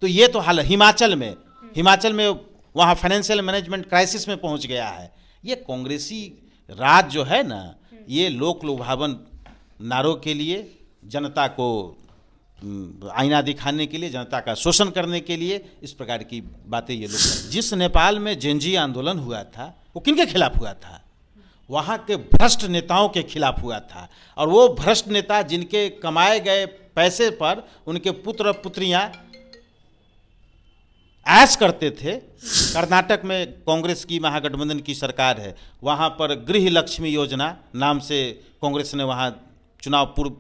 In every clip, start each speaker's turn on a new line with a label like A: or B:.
A: तो ये तो हाल हिमाचल में वहाँ फाइनेंशियल मैनेजमेंट क्राइसिस में पहुँच गया है। ये कांग्रेसी राज जो है ना, ये लोक लुभावन नारों के लिए, जनता को आईना दिखाने के लिए, जनता का शोषण करने के लिए इस प्रकार की बातें ये लोग। जिस नेपाल में जेनजी आंदोलन हुआ था वो किनके खिलाफ हुआ था? वहाँ के भ्रष्ट नेताओं के खिलाफ हुआ था। और वो भ्रष्ट नेता जिनके कमाए गए पैसे पर उनके पुत्र पुत्रियां ऐश करते थे। कर्नाटक में कांग्रेस की महागठबंधन की सरकार है, वहाँ पर गृह लक्ष्मी योजना नाम से कांग्रेस ने वहाँ चुनाव पूर्व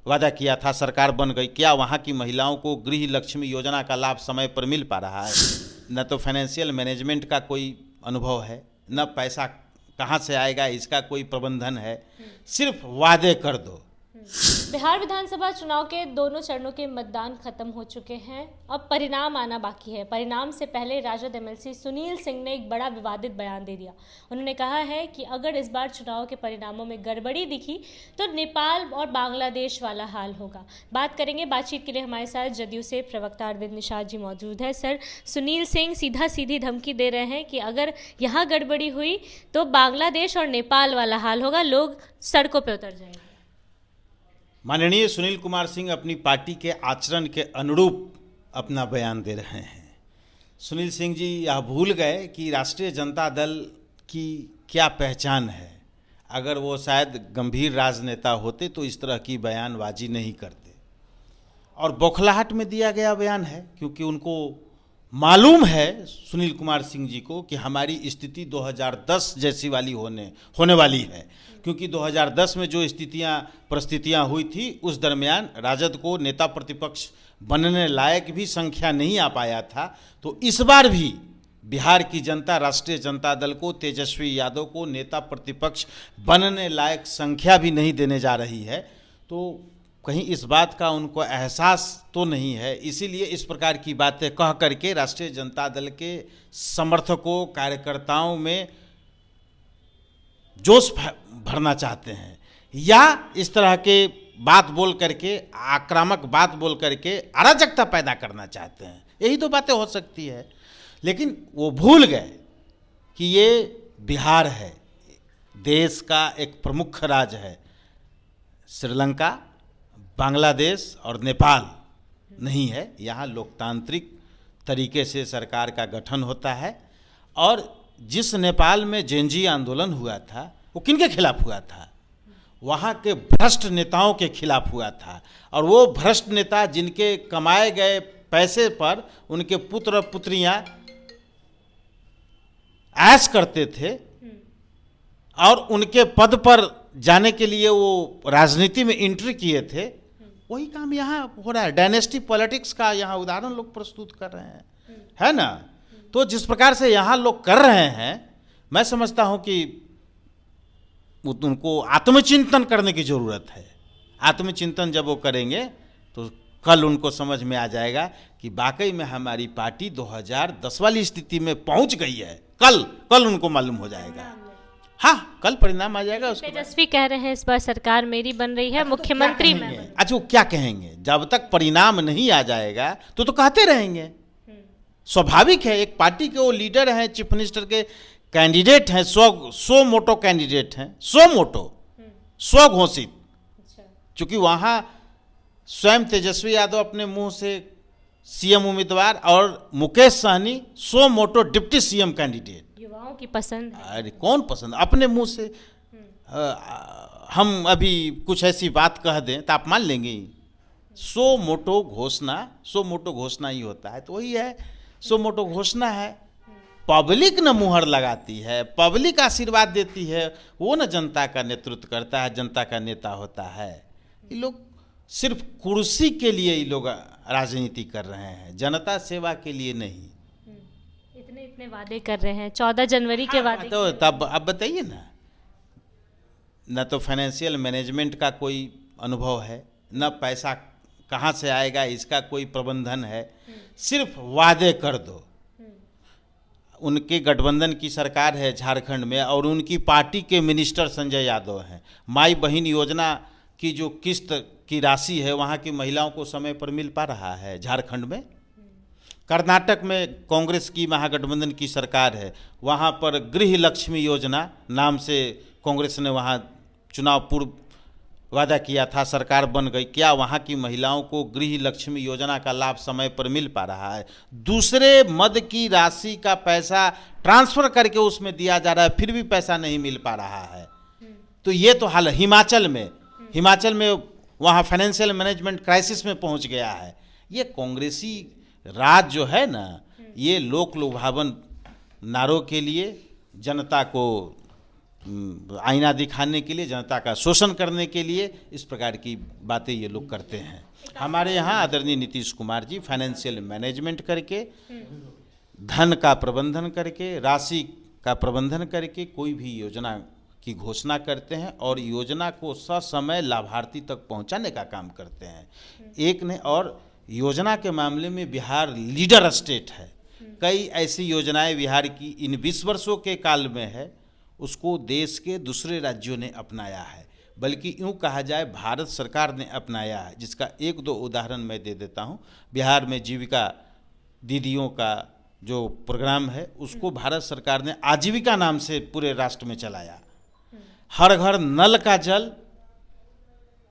A: वादा किया था, सरकार बन गई। क्या वहाँ की महिलाओं को गृह लक्ष्मी योजना का लाभ समय पर मिल पा रहा है? न तो फाइनेंशियल मैनेजमेंट का कोई अनुभव है, न पैसा कहाँ से आएगा इसका कोई प्रबंधन है, सिर्फ वादे कर दो।
B: बिहार विधानसभा चुनाव के दोनों चरणों के मतदान खत्म हो चुके हैं, अब परिणाम आना बाकी है। परिणाम से पहले राजद एमएलसी सुनील सिंह ने एक बड़ा विवादित बयान दे दिया। उन्होंने कहा है कि अगर इस बार चुनाव के परिणामों में गड़बड़ी दिखी तो नेपाल और बांग्लादेश वाला हाल होगा। बात करेंगे, बातचीत के लिए हमारे साथ जदयू से प्रवक्ता अरविंद निषाद जी मौजूद है। सर, सुनील सिंह सीधी धमकी दे रहे हैं कि अगर यहाँ गड़बड़ी हुई तो बांग्लादेश और नेपाल वाला हाल होगा, लोग सड़कों पर उतर जाएंगे।
A: माननीय सुनील कुमार सिंह अपनी पार्टी के आचरण के अनुरूप अपना बयान दे रहे हैं। सुनील सिंह जी यह भूल गए कि राष्ट्रीय जनता दल की क्या पहचान है। अगर वो शायद गंभीर राजनेता होते तो इस तरह की बयानबाजी नहीं करते। और बौखलाहट में दिया गया बयान है, क्योंकि उनको मालूम है सुनील कुमार सिंह जी को कि हमारी स्थिति 2010 जैसी वाली होने वाली है। क्योंकि 2010 में जो परिस्थितियां हुई थी उस दरमियान राजद को नेता प्रतिपक्ष बनने लायक भी संख्या नहीं आ पाया था। तो इस बार भी बिहार की जनता राष्ट्रीय जनता दल को, तेजस्वी यादव को नेता प्रतिपक्ष बनने लायक संख्या भी नहीं देने जा रही है। तो कहीं इस बात का उनको एहसास तो नहीं है, इसीलिए इस प्रकार की बातें कह करके राष्ट्रीय जनता दल के समर्थकों, कार्यकर्ताओं में जोश भरना चाहते हैं, या इस तरह के बात बोल करके, आक्रामक बात बोल करके अराजकता पैदा करना चाहते हैं। यही तो बातें हो सकती है। लेकिन वो भूल गए कि ये बिहार है, देश का एक प्रमुख राज्य है। श्रीलंका, बांग्लादेश और नेपाल नहीं है। यहाँ लोकतांत्रिक तरीके से सरकार का गठन होता है। और जिस नेपाल में जेनजी आंदोलन हुआ था वो किनके खिलाफ हुआ था? वहाँ के भ्रष्ट नेताओं के खिलाफ हुआ था। और वो भ्रष्ट नेता जिनके कमाए गए पैसे पर उनके पुत्र पुत्रियां ऐश करते थे और उनके पद पर जाने के लिए वो राजनीति में एंट्री किए थे, वही काम यहाँ हो रहा है। डायनेस्टी पॉलिटिक्स का यहाँ उदाहरण लोग प्रस्तुत कर रहे हैं, है ना? तो जिस प्रकार से यहाँ लोग कर रहे हैं, मैं समझता हूँ कि उनको आत्मचिंतन करने की ज़रूरत है। आत्मचिंतन जब वो करेंगे तो कल उनको समझ में आ जाएगा कि वाकई में हमारी पार्टी 2010 वाली स्थिति में पहुँच गई है। कल उनको मालूम हो जाएगा। हाँ, कल परिणाम आ जाएगा।
B: तेजस्वी कह रहे हैं इस बार सरकार मेरी बन रही है, मुख्यमंत्री में।
A: अच्छा, वो क्या कहेंगे? जब तक परिणाम नहीं आ जाएगा तो कहते रहेंगे। स्वाभाविक है, एक पार्टी के वो लीडर हैं, चीफ मिनिस्टर के कैंडिडेट हैं, सो मोटो कैंडिडेट हैं, स्व घोषित। चूंकि वहाँ स्वयं तेजस्वी यादव अपने मुंह से सीएम उम्मीदवार और मुकेश सहनी सो मोटो डिप्टी सीएम कैंडिडेट।
B: युवाओं की पसंद।
A: अरे कौन पसंद? अपने मुंह से हम अभी कुछ ऐसी बात कह दें तो आप मान लेंगे? सो मोटो घोषणा ही होता है। तो वही है, सो मोटो घोषणा है। पब्लिक न मुहर लगाती है, पब्लिक आशीर्वाद देती है, वो न जनता का नेतृत्व करता है, जनता का नेता होता है। ये लोग सिर्फ कुर्सी के लिए ये लोग राजनीति कर रहे हैं, जनता सेवा के लिए नहीं।
B: इतने वादे कर रहे हैं, 14 जनवरी के वादे।
A: तो तब अब बताइए न तो फाइनेंशियल मैनेजमेंट का कोई अनुभव है, न पैसा कहाँ से आएगा इसका कोई प्रबंधन है, सिर्फ वादे कर दो। उनके गठबंधन की सरकार है झारखंड में और उनकी पार्टी के मिनिस्टर संजय यादव हैं। माई बहन योजना की जो किस्त की राशि है वहाँ की महिलाओं को समय पर मिल पा रहा है झारखंड में? कर्नाटक में कांग्रेस की महागठबंधन की सरकार है, वहाँ पर गृह लक्ष्मी योजना नाम से कांग्रेस ने वहाँ चुनाव पूर्व वादा किया था, सरकार बन गई। क्या वहाँ की महिलाओं को गृह लक्ष्मी योजना का लाभ समय पर मिल पा रहा है? दूसरे मद की राशि का पैसा ट्रांसफ़र करके उसमें दिया जा रहा है, फिर भी पैसा नहीं मिल पा रहा है। तो ये तो हाल हिमाचल में वहाँ फाइनेंशियल मैनेजमेंट क्राइसिस में पहुँच गया है। ये कांग्रेसी राज जो है ना, ये लोक लुभावन नारों के लिए, जनता को आईना दिखाने के लिए, जनता का शोषण करने के लिए इस प्रकार की बातें ये लोग करते हैं। हमारे यहाँ आदरणीय नीतीश कुमार जी फाइनेंशियल मैनेजमेंट करके, धन का प्रबंधन करके, राशि का प्रबंधन करके कोई भी योजना की घोषणा करते हैं और योजना को ससमय लाभार्थी तक पहुंचाने का काम करते हैं। एक ने और योजना के मामले में बिहार लीडर स्टेट है। कई ऐसी योजनाएं बिहार की इन 20 वर्षों के काल में है, उसको देश के दूसरे राज्यों ने अपनाया है, बल्कि यूँ कहा जाए भारत सरकार ने अपनाया है, जिसका एक दो उदाहरण मैं दे देता हूँ। बिहार में जीविका दीदियों का जो प्रोग्राम है उसको भारत सरकार ने आजीविका नाम से पूरे राष्ट्र में चलाया। हर घर नल का जल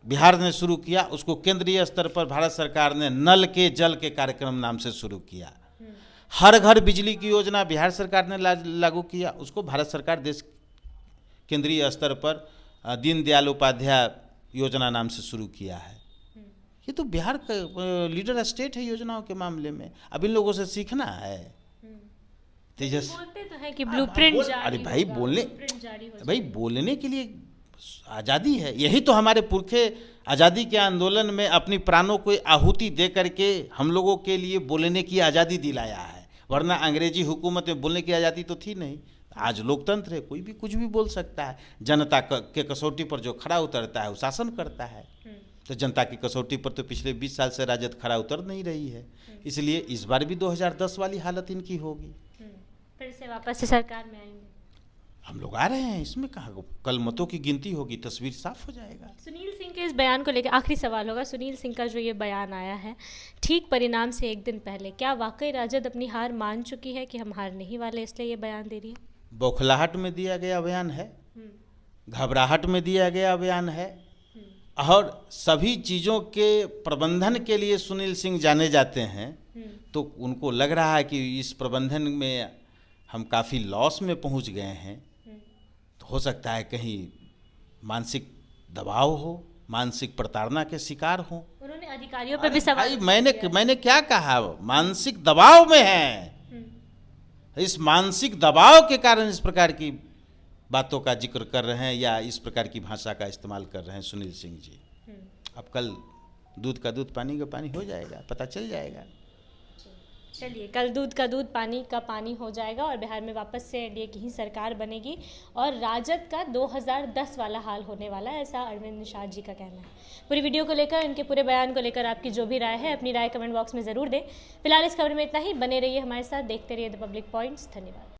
A: बिहार ने शुरू किया, उसको केंद्रीय स्तर पर भारत सरकार ने नल के जल के कार्यक्रम नाम से शुरू किया। हर घर बिजली की योजना बिहार सरकार ने लागू किया, उसको भारत सरकार देश केंद्रीय स्तर पर दीनदयाल उपाध्याय योजना नाम से शुरू किया है। ये तो बिहार का लीडर स्टेट है योजनाओं के मामले में। अब इन लोगों से सीखना है। तेजस
B: बोलते तो हैं कि ब्लूप्रिंट जारी
A: अरे भाई
B: होगा,
A: बोलने
B: ब्लूप्रिंट जारी हो
A: भाई बोलने के लिए आज़ादी है। यही तो हमारे पुरखे आज़ादी के आंदोलन में अपनी प्राणों को आहुति दे करके हम लोगों के लिए बोलने की आज़ादी दिलाया है, वरना अंग्रेजी हुकूमत में बोलने की आज़ादी तो थी नहीं। आज लोकतंत्र है, कोई भी कुछ भी बोल सकता है। जनता के कसौटी पर जो खड़ा उतरता है वो शासन करता है। तो जनता की कसौटी पर तो पिछले 20 साल से राजद खड़ा उतर नहीं रही है, इसलिए इस बार भी 2010 वाली हालत इनकी होगी।
B: फिर से वापस से सरकार में आएंगे।
A: हम लोग आ रहे हैं, इसमें कहाँ कल मतों की गिनती होगी, तस्वीर साफ हो जाएगा।
B: सुनील सिंह के इस बयान को लेकर आखिरी सवाल होगा। सुनील सिंह का जो ये बयान आया है ठीक परिणाम से एक दिन पहले, क्या वाकई राजद अपनी हार मान चुकी है कि हम हारने ही वाले इसलिए ये बयान दे रही है?
A: बौखलाहट में दिया गया बयान है, घबराहट में दिया गया बयान है, और सभी चीज़ों के प्रबंधन के लिए सुनील सिंह जाने जाते हैं। तो उनको लग रहा है कि इस प्रबंधन में हम काफ़ी लॉस में पहुंच गए हैं। तो हो सकता है कहीं मानसिक दबाव हो, मानसिक प्रताड़ना के शिकार हो।
B: उन्होंने अधिकारियों पर भी सवाल
A: मैंने क्या कहा? मानसिक दबाव में है। इस मानसिक दबाव के कारण इस प्रकार की बातों का जिक्र कर रहे हैं या इस प्रकार की भाषा का इस्तेमाल कर रहे हैं सुनील सिंह जी। अब कल दूध का दूध पानी का पानी हो जाएगा, पता चल जाएगा।
B: चलिए, कल दूध का दूध पानी का पानी हो जाएगा और बिहार में वापस से एनडीए की ही सरकार बनेगी और राजद का 2010 वाला हाल होने वाला है, ऐसा अरविंद निषाद जी का कहना है। पूरी वीडियो को लेकर, इनके पूरे बयान को लेकर आपकी जो भी राय है, अपनी राय कमेंट बॉक्स में ज़रूर दें। फिलहाल इस खबर में इतना ही। बने रहिए हमारे साथ, देखते रहिए द पब्लिक पॉइंट्स। धन्यवाद।